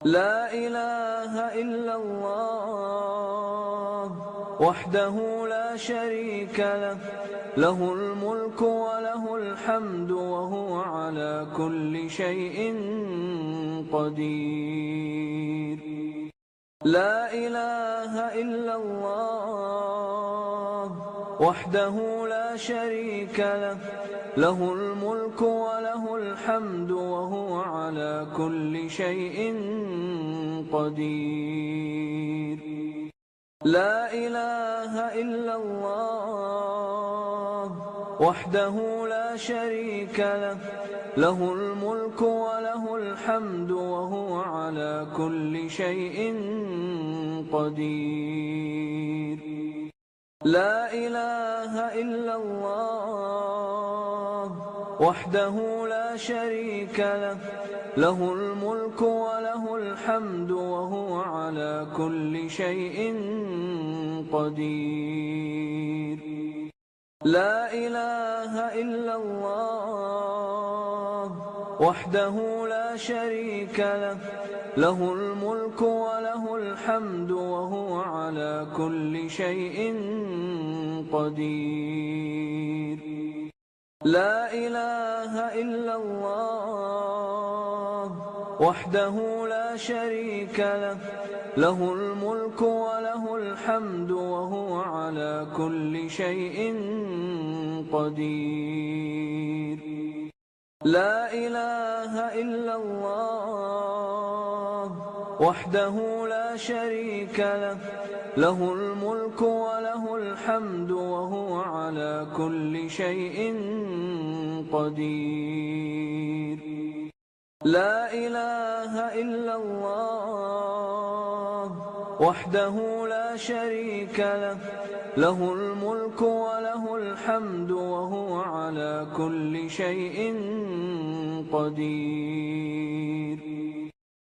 لا إله إلا الله وحده لا شريك له، له الملك وله الحمد وهو على كل شيء قدير. لا إله إلا الله وحده لا شريك له، له الملك وله الحمد وهو على كل شيء قدير. لا إله إلا الله وحده لا شريك له، له الملك وله الحمد وهو على كل شيء قدير. لا إله إلا الله وحده لا شريك له، له الملك وله الحمد وهو على كل شيء قدير. لا إله إلا الله وحده لا شريك له، له الملك وله الحمد وهو على كل شيء قدير. لا إله إلا الله وحده لا شريك له، له الملك وله الحمد وهو على كل شيء قدير. لا إله إلا الله وحده لا شريك له، له الملك وله الحمد وهو على كل شيء قدير. لا إله إلا الله وحده لا شريك له، له الملك وله الحمد وهو على كل شيء قدير.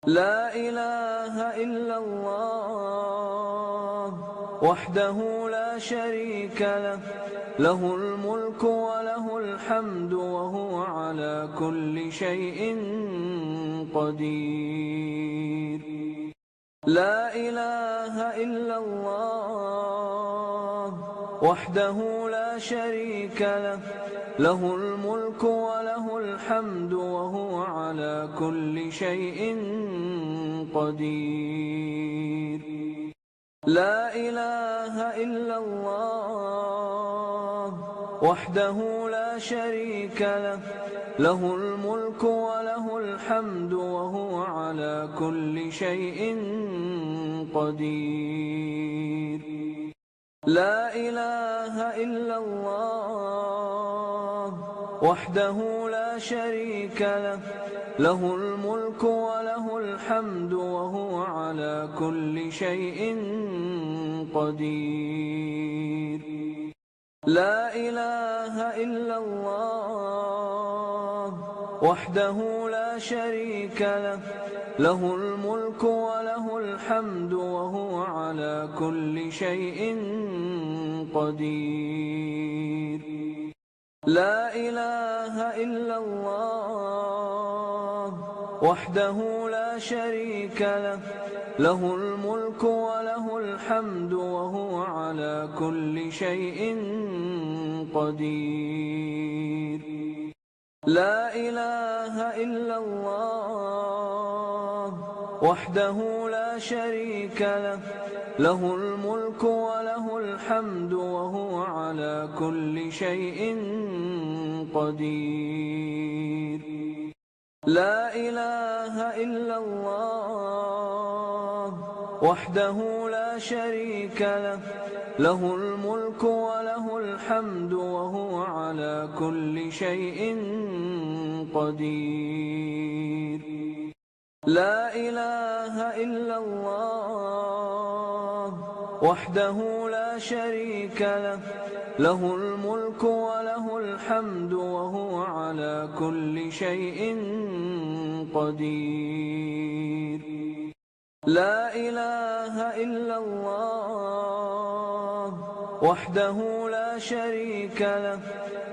لا إله إلا الله وحده لا شريك له، له الملك وله الحمد وهو على كل شيء قدير. لا إله إلا الله وحده لا شريك له، له الملك وله الحمد وهو على كل شيء قدير. لا إله إلا الله وحده لا شريك له، له الملك وله الحمد وهو على كل شيء قدير. لا إله إلا الله وحده لا شريك له، له الملك وله الحمد وهو على كل شيء قدير. لا إله إلا الله وحده لا شريك له، له الملك وله الحمد وهو على كل شيء قدير. لا إله إلا الله وحده لا شريك له، له الملك وله الحمد وهو على كل شيء قدير. لا إله إلا الله وحده لا شريك له، له الملك وله الحمد وهو على كل شيء قدير. لا إله إلا الله وحده لا شريك له، له الملك وله الحمد وهو على كل شيء قدير. لا إله إلا الله وحده لا شريك له، له الملك وله الحمد وهو على كل شيء قدير. لا إله إلا الله وحده لا شريك له،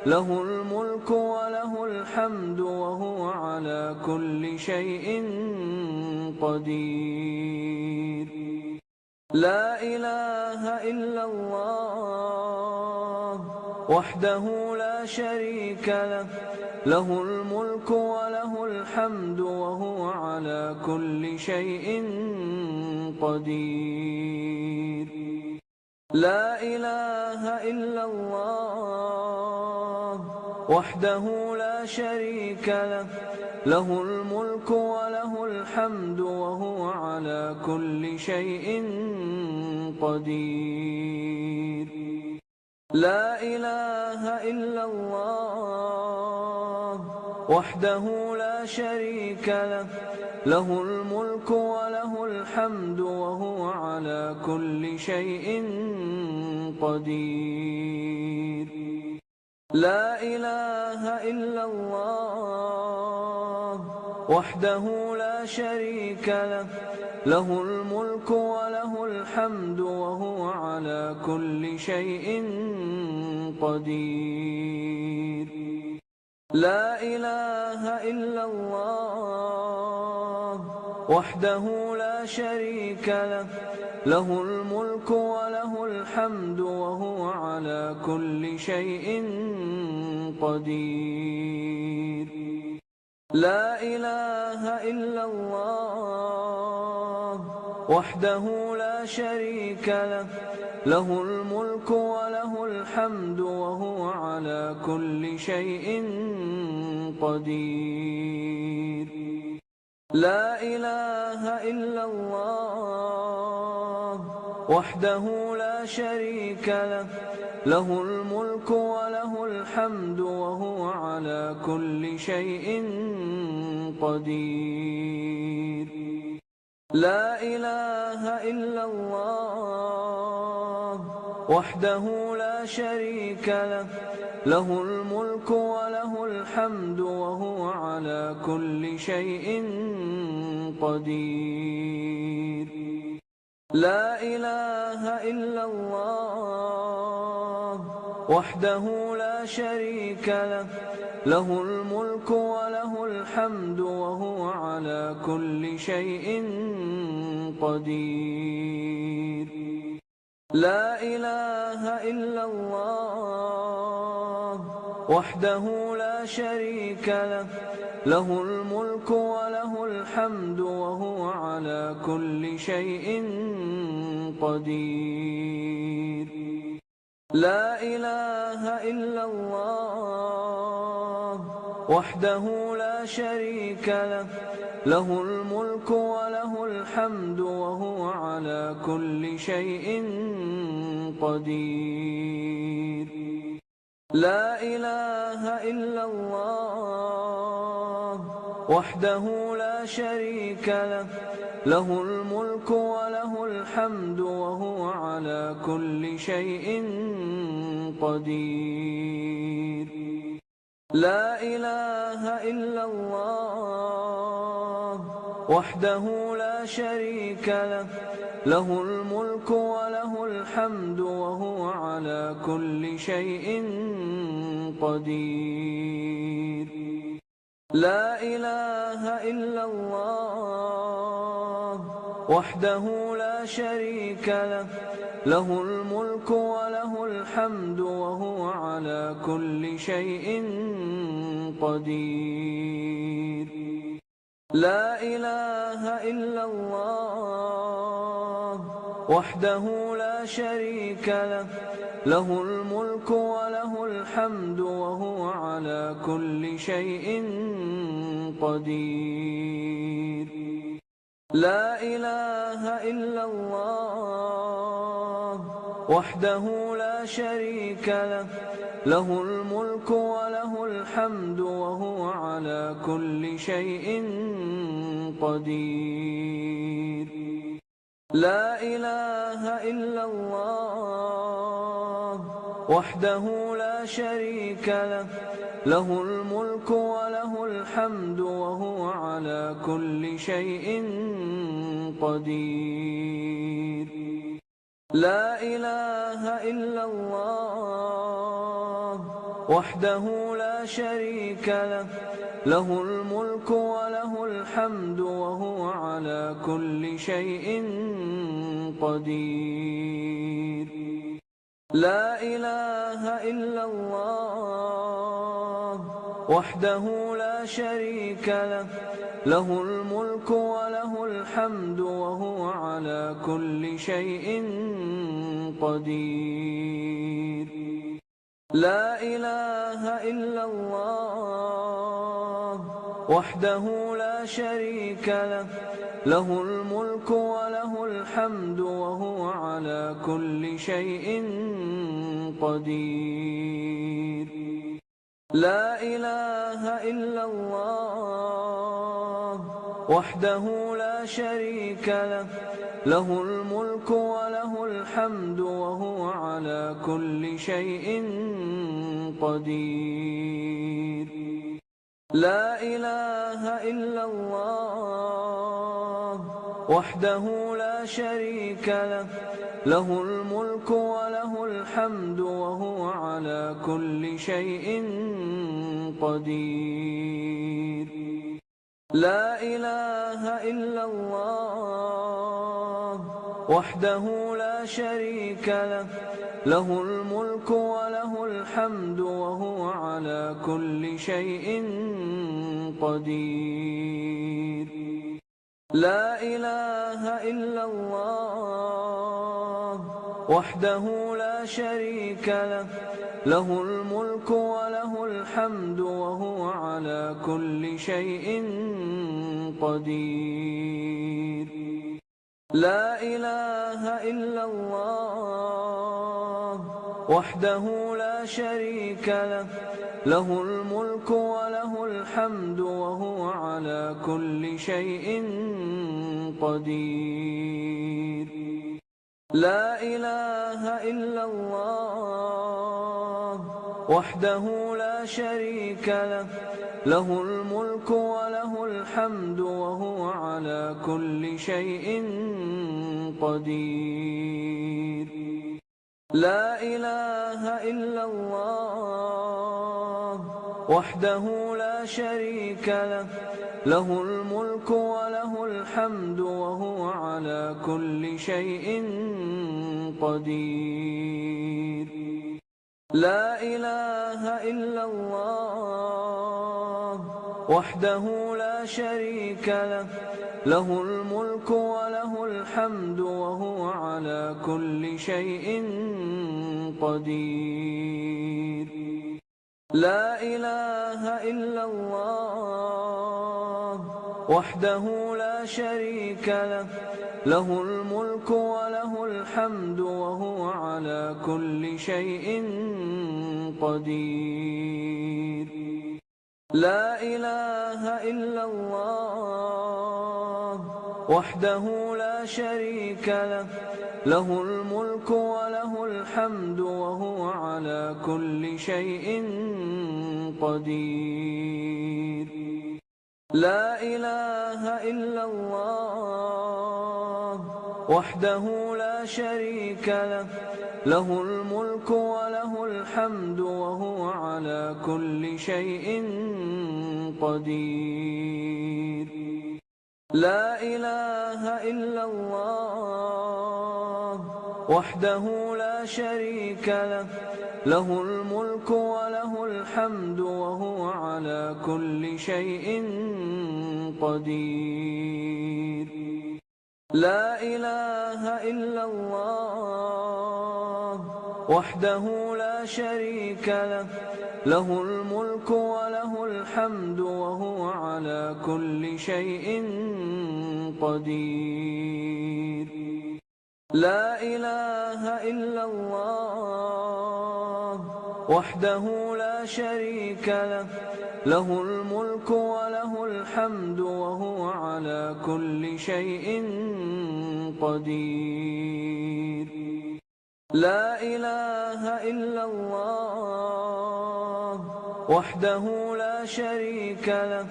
له الملك وله الحمد وهو على كل شيء قدير. لا إله إلا الله وحده لا شريك له، له الملك وله الحمد وهو على كل شيء قدير. لا إله إلا الله وحده لا شريك له، له الملك وله الحمد وهو على كل شيء قدير. لا إله إلا الله وحده لا شريك له، له الملك وله الحمد وهو على كل شيء قدير. لا إله إلا الله وحده لا شريك له، له الملك وله الحمد وهو على كل شيء قدير. لا إله إلا الله وحده لا شريك له، له الملك وله الحمد وهو على كل شيء قدير. لا إله إلا الله وحده لا شريك له، له الملك وله الحمد وهو على كل شيء قدير. لا إله إلا الله وحده لا شريك له، له الملك وله الحمد وهو على كل شيء قدير. لا إله إلا الله وحده لا شريك له، له الملك وله الحمد وهو على كل شيء قدير. لا إله إلا الله وحده لا شريك له، له الملك وله الحمد وهو على كل شيء قدير. لا إله إلا الله وحده لا شريك له، له الملك وله الحمد وهو على كل شيء قدير. لا إله إلا الله وحده لا شريك له، له الملك وله الحمد وهو على كل شيء قدير. لا إله إلا الله وحده لا شريك له، له الملك وله الحمد وهو على كل شيء قدير. لا إله إلا الله وحده لا شريك له، له الملك وله الحمد وهو على كل شيء قدير. لا إله إلا الله وحده لا شريك له، له الملك وله الحمد وهو على كل شيء قدير. لا إله إلا الله وحده لا شريك له، له الملك وله الحمد وهو على كل شيء قدير. لا إله إلا الله وحده لا شريك له، له الملك وله الحمد وهو على كل شيء قدير. لا إله إلا الله وحده لا شريك له، له الملك وله الحمد وهو على كل شيء قدير. لا إله إلا الله وحده لا شريك له، له الملك وله الحمد وهو على كل شيء قدير. لا إله إلا الله وحده لا شريك له، له الملك وله الحمد وهو على كل شيء قدير. لا إله إلا الله وحده لا شريك له، له الملك وله الحمد وهو على كل شيء قدير. لا إله إلا الله وحده لا شريك له، له الملك وله الحمد وهو على كل شيء قدير. لا إله إلا الله وحده لا شريك له، له الملك وله الحمد وهو على كل شيء قدير. لا إله إلا الله وحده لا شريك له، له الملك وله الحمد وهو على كل شيء قدير. لا إله إلا الله وحده لا شريك له، له الملك وله الحمد وهو على كل شيء قدير. لا إله إلا الله وحده لا شريك له، له الملك وله الحمد وهو على كل شيء قدير. لا إله إلا الله وحده لا شريك له، له الملك وله الحمد وهو على كل شيء قدير. لا إله إلا الله وحده لا شريك له، له الملك وله الحمد وهو على كل شيء قدير. لا إله إلا الله وحده لا شريك له، له الملك وله الحمد وهو على كل شيء قدير. لا إله إلا الله وحده لا شريك له، له الملك وله الحمد وهو على كل شيء قدير. لا إله إلا الله وحده لا شريك له، له الملك وله الحمد وهو على كل شيء قدير. لا إله إلا الله وحده لا شريك له، له الملك وله الحمد وهو على كل شيء قدير. لا إله إلا الله وحده لا شريك له، له الملك وله الحمد وهو على كل شيء قدير. لا إله إلا الله وحده لا شريك له، له الملك وله الحمد وهو على كل شيء قدير. لا إله إلا الله وحده لا شريك له، له الملك وله الحمد وهو على كل شيء قدير. لا إله إلا الله وحده لا شريك له،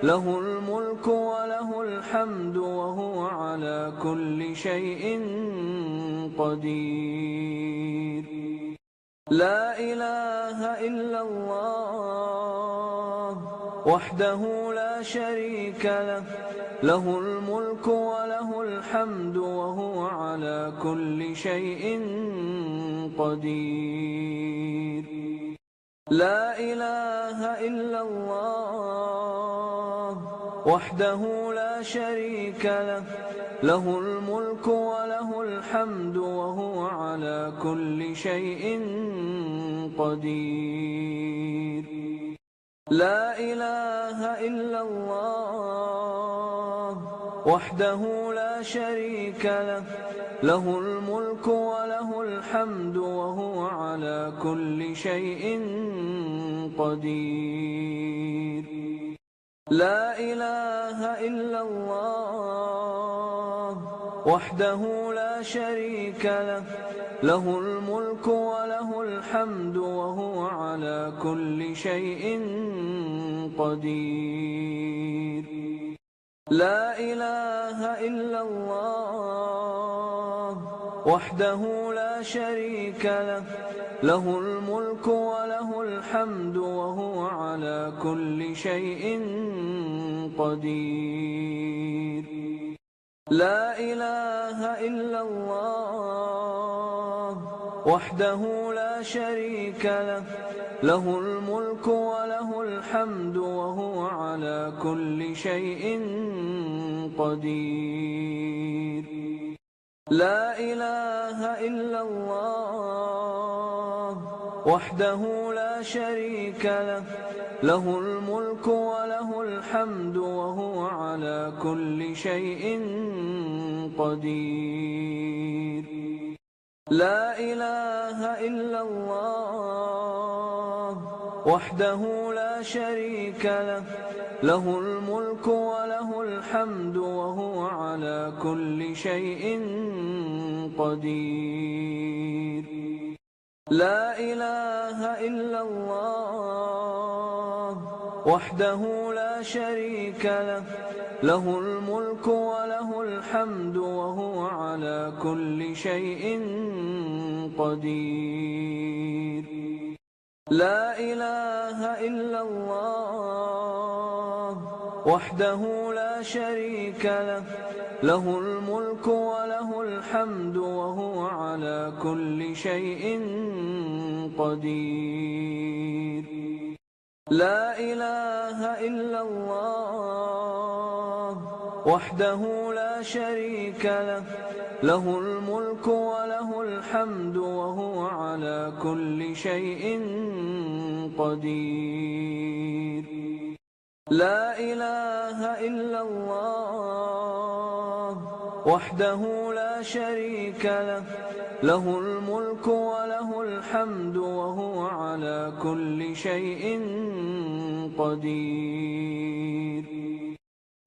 له الملك وله الحمد وهو على كل شيء قدير. لا إله إلا الله وحده لا شريك له، له الملك وله الحمد وهو على كل شيء قدير. لا إله إلا الله وحده لا شريك له، له الملك وله الحمد وهو على كل شيء قدير. لا إله إلا الله وحده لا شريك له، له الملك وله الحمد وهو على كل شيء قدير. لا إله إلا الله وحده لا شريك له، له الملك وله الحمد وهو على كل شيء قدير. لا إله إلا الله وحده لا شريك له، له الملك وله الحمد وهو على كل شيء قدير. لا إله إلا الله وحده لا شريك له، له الملك وله الحمد وهو على كل شيء قدير. لا إله إلا الله وحده لا شريك له، له الملك وله الحمد وهو على كل شيء قدير. لا إله إلا الله وحده لا شريك له، له الملك وله الحمد وهو على كل شيء قدير. لا إله إلا الله وحده لا شريك له، له الملك وله الحمد وهو على كل شيء قدير. لا إله إلا الله وحده لا شريك له، له الملك وله الحمد وهو على كل شيء قدير. لا إله إلا الله وحده لا شريك له، له الملك وله الحمد وهو على كل شيء قدير. لا إله إلا الله وحده لا شريك له، له الملك وله الحمد وهو على كل شيء قدير.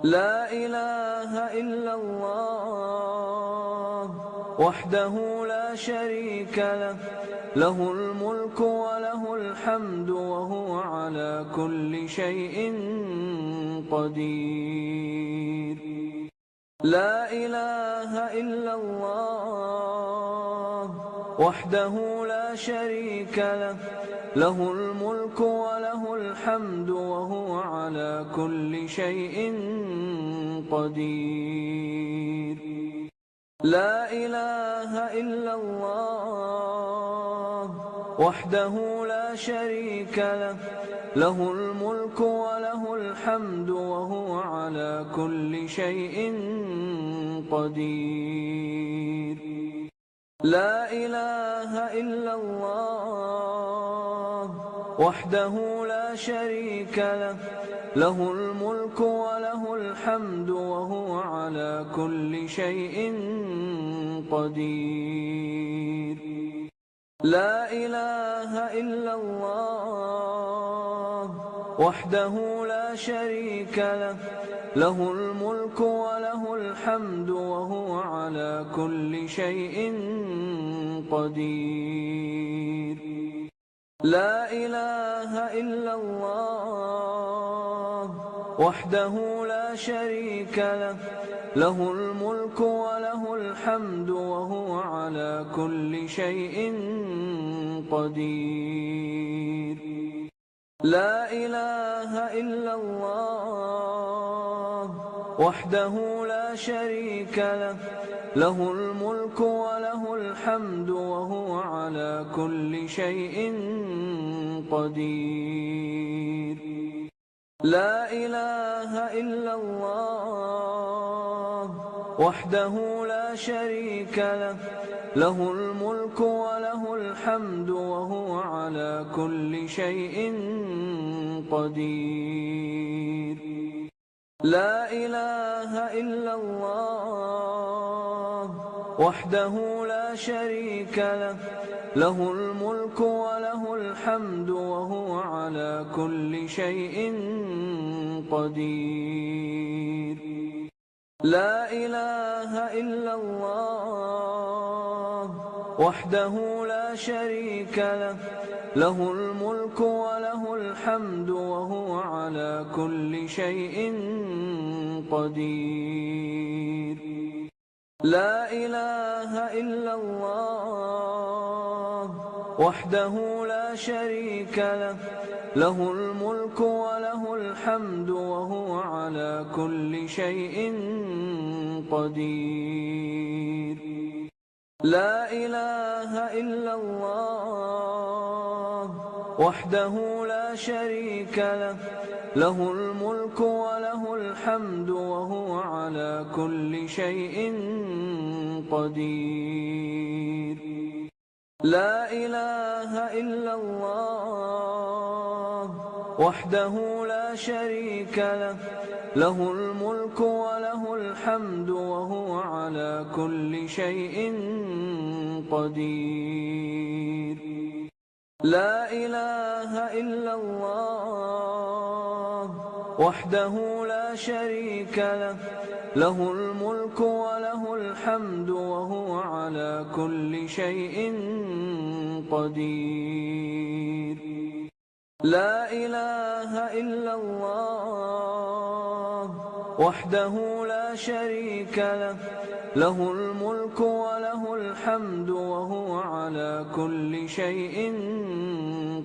لا إله إلا الله وحده لا شريك له، له الملك وله الحمد وهو على كل شيء قدير. لا إله إلا الله وحده لا شريك له، له الملك وله الحمد وهو على كل شيء قدير. لا إله إلا الله وحده لا شريك له، له الملك وله الحمد وهو على كل شيء قدير. لا إله إلا الله وحده لا شريك له، له الملك وله الحمد وهو على كل شيء قدير. لا إله إلا الله وحده لا شريك له، له الملك وله الحمد وهو على كل شيء قدير. لا إله إلا الله وحده لا شريك له، له الملك وله الحمد وهو على كل شيء قدير. لا إله إلا الله وحده لا شريك له، له الملك وله الحمد وهو على كل شيء قدير. لا إله إلا الله وحده لا شريك له، له الملك وله الحمد وهو على كل شيء قدير. لا إله إلا الله وحده لا شريك له، له الملك وله الحمد وهو على كل شيء قدير. لا إله إلا الله وحده لا شريك له، له الملك وله الحمد وهو على كل شيء قدير. لا إله إلا الله وحده لا شريك له، له الملك وله الحمد وهو على كل شيء قدير. لا إله إلا الله وحده لا شريك له، له الملك وله الحمد وهو على كل شيء قدير. لا إله إلا الله وحده لا شريك له، له الملك وله الحمد وهو على كل شيء قدير. لا إله إلا الله وحده لا شريك له، له الملك وله الحمد وهو على كل شيء قدير. لا إله إلا الله وحده لا شريك له، له الملك وله الحمد وهو على كل شيء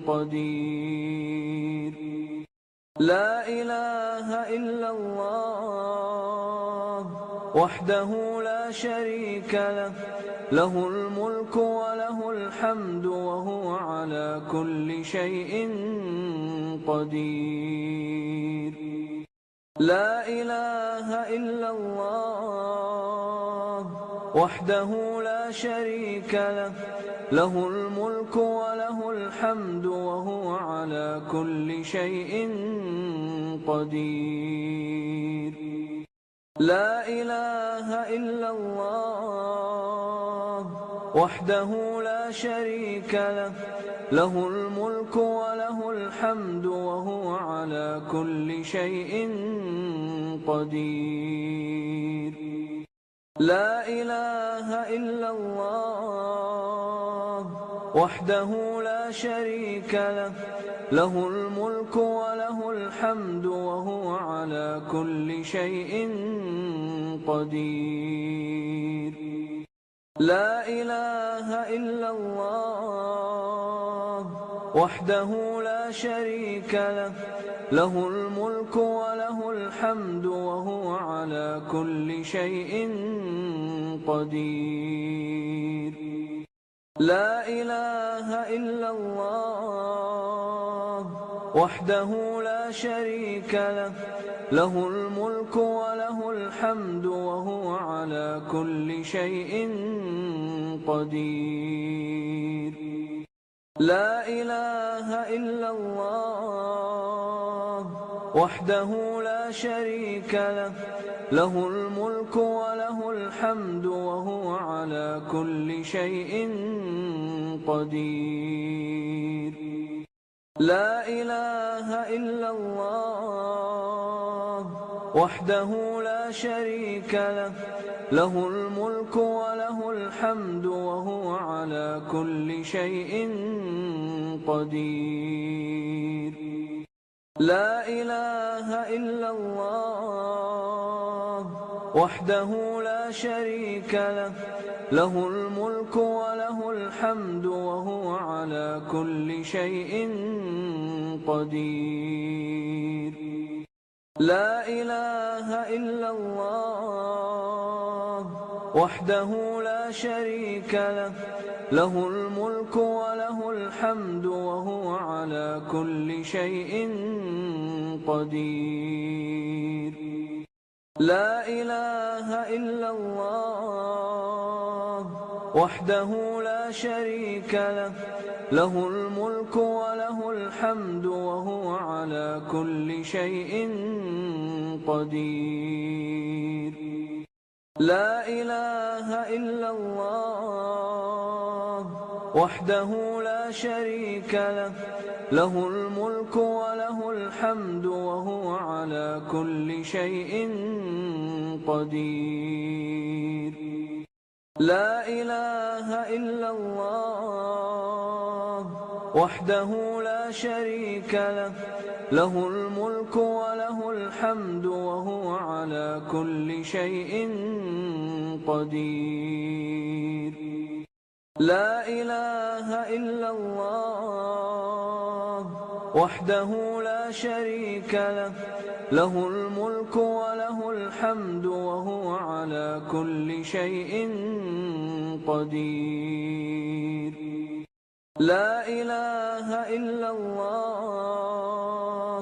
قدير. لا إله إلا الله وحده لا شريك له، له الملك وله الحمد وهو على كل شيء قدير. لا إله إلا الله وحده لا شريك له، له الملك وله الحمد وهو على كل شيء قدير. لا إله إلا الله وحده لا شريك له، له الملك وله الحمد وهو على كل شيء قدير. لا إله إلا الله وحده لا شريك له، له الملك وله الحمد وهو على كل شيء قدير. لا إله إلا الله وحده لا شريك له، له الملك وله الحمد وهو على كل شيء قدير. لا إله إلا الله وحده لا شريك له، له الملك وله الحمد وهو على كل شيء قدير. لا إله إلا الله وحده لا شريك له، له الملك وله الحمد وهو على كل شيء قدير. لا إله إلا الله وحده لا شريك له، له الملك وله الحمد وهو على كل شيء قدير. لا إله إلا الله وحده لا شريك له، له الملك وله الحمد وهو على كل شيء قدير. لا إله إلا الله وحده لا شريك له، له الملك وله الحمد وهو على كل شيء قدير. لا إله إلا الله وحده لا شريك له، له الملك وله الحمد وهو على كل شيء قدير. لا إله إلا الله وحده لا شريك له، له الملك وله الحمد وهو على كل شيء قدير. لا إله إلا الله وحده لا شريك له، له الملك وله الحمد وهو على كل شيء قدير. لا إله إلا الله وحده لا شريك له، له الملك وله الحمد وهو على كل شيء قدير. لا إله إلا الله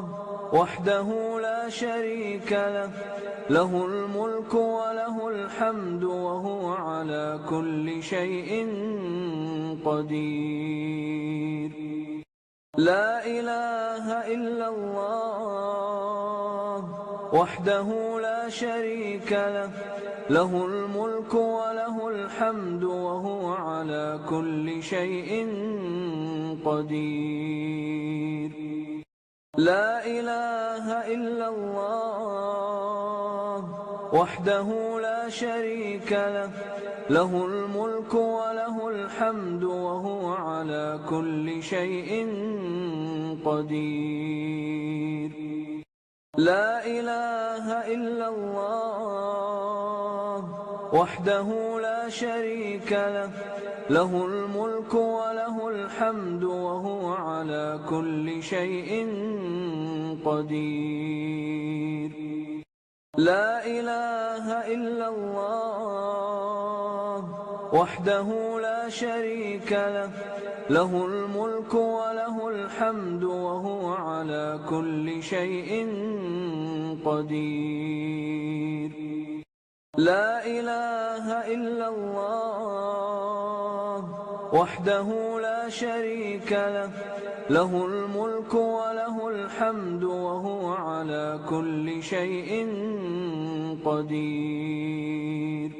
وحده لا شريك له، له الملك وله الحمد وهو على كل شيء قدير. لا إله إلا الله وحده لا شريك له، له الملك وله الحمد وهو على كل شيء قدير. لا إله إلا الله وحده لا شريك له، له الملك وله الحمد وهو على كل شيء قدير. لا إله إلا الله وحده لا شريك له، له الملك وله الحمد وهو على كل شيء قدير. لا إله إلا الله وحده لا شريك له، له الملك وله الحمد وهو على كل شيء قدير. لا إله إلا الله وحده لا شريك له، له الملك وله الحمد وهو على كل شيء قدير.